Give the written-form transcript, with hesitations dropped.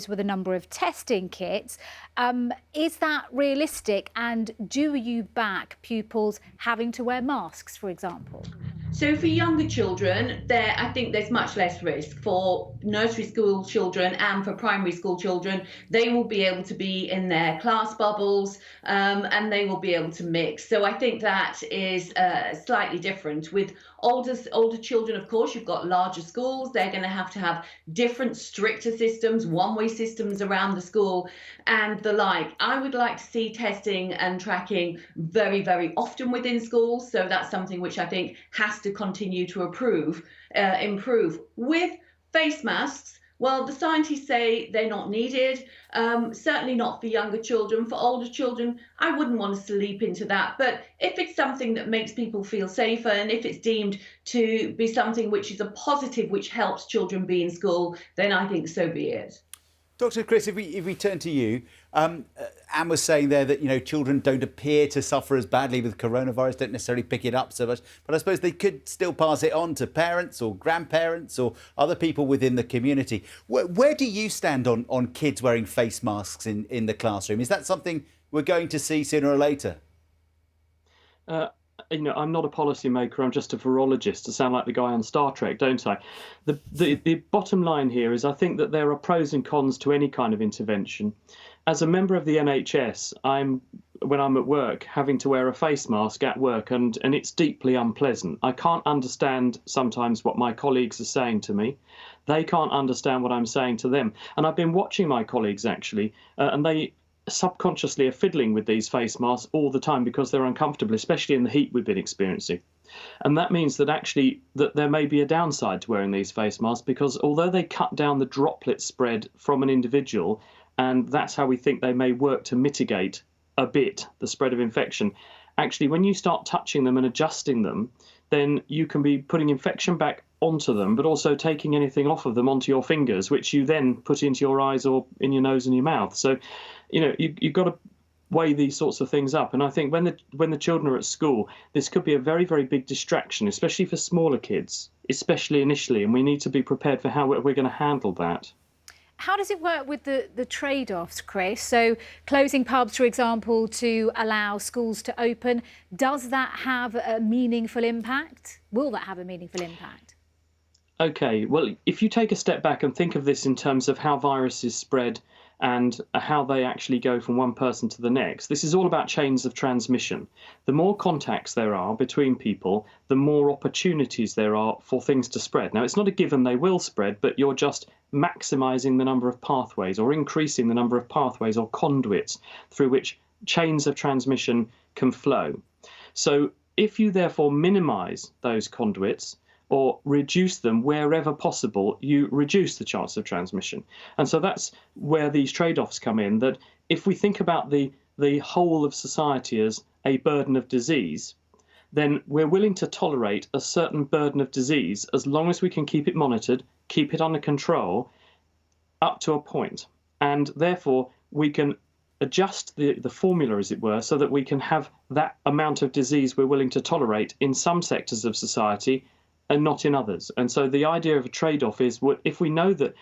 with a number of testing kits. Is that realistic, and do you back pupils having to wear masks, for example? So for younger children, I think there's much less risk. For nursery school children and for primary school children, they will be able to be in their class bubbles, and they will be able to mix. So I think that is slightly different. With older children, of course, you've got larger schools. They're going to have different, stricter systems, one-way systems around the school, and the like. I would like to see testing and tracking very, very often within schools. So that's something which I think has to continue to improve. With face masks, well, the scientists say they're not needed, certainly not for younger children. For older children, I wouldn't want to leap into that. But if it's something that makes people feel safer, and if it's deemed to be something which is a positive, which helps children be in school, then I think so be it. Dr. Chris, if we turn to you, Anne was saying there that, children don't appear to suffer as badly with coronavirus, don't necessarily pick it up so much, but I suppose they could still pass it on to parents or grandparents or other people within the community. Where do you stand on kids wearing face masks in the classroom? Is that something we're going to see sooner or later? I'm not a policymaker, I'm just a virologist, to sound like the guy on Star Trek, don't I? The bottom line here is I think that there are pros and cons to any kind of intervention. As a member of the NHS, when I'm at work, having to wear a face mask at work, and it's deeply unpleasant. I can't understand sometimes what my colleagues are saying to me. They can't understand what I'm saying to them. And I've been watching my colleagues, actually, and they subconsciously are fiddling with these face masks all the time because they're uncomfortable, especially in the heat we've been experiencing. And that means that actually that there may be a downside to wearing these face masks, because although they cut down the droplet spread from an individual, and that's how we think they may work to mitigate a bit the spread of infection, actually when you start touching them and adjusting them, then you can be putting infection back onto them, but also taking anything off of them onto your fingers, which you then put into your eyes or in your nose and your mouth. So you've got to weigh these sorts of things up. And I think when the children are at school, this could be a very, very big distraction, especially for smaller kids, especially initially. And we need to be prepared for how we're going to handle that. How does it work with the trade-offs, Chris? So closing pubs, for example, to allow schools to open, does that have a meaningful impact? Will that have a meaningful impact? OK, well, if you take a step back and think of this in terms of how viruses spread and how they actually go from one person to the next. This is all about chains of transmission. The more contacts there are between people, the more opportunities there are for things to spread. Now, it's not a given they will spread, but you're just maximising the number of pathways or increasing the number of pathways or conduits through which chains of transmission can flow. So if you therefore minimise those conduits, or reduce them wherever possible, you reduce the chance of transmission. And so that's where these trade-offs come in, that if we think about the whole of society as a burden of disease, then we're willing to tolerate a certain burden of disease as long as we can keep it monitored, keep it under control, up to a point. And therefore, we can adjust the formula, as it were, so that we can have that amount of disease we're willing to tolerate in some sectors of society and not in others. And so the idea of a trade-off is, if we know that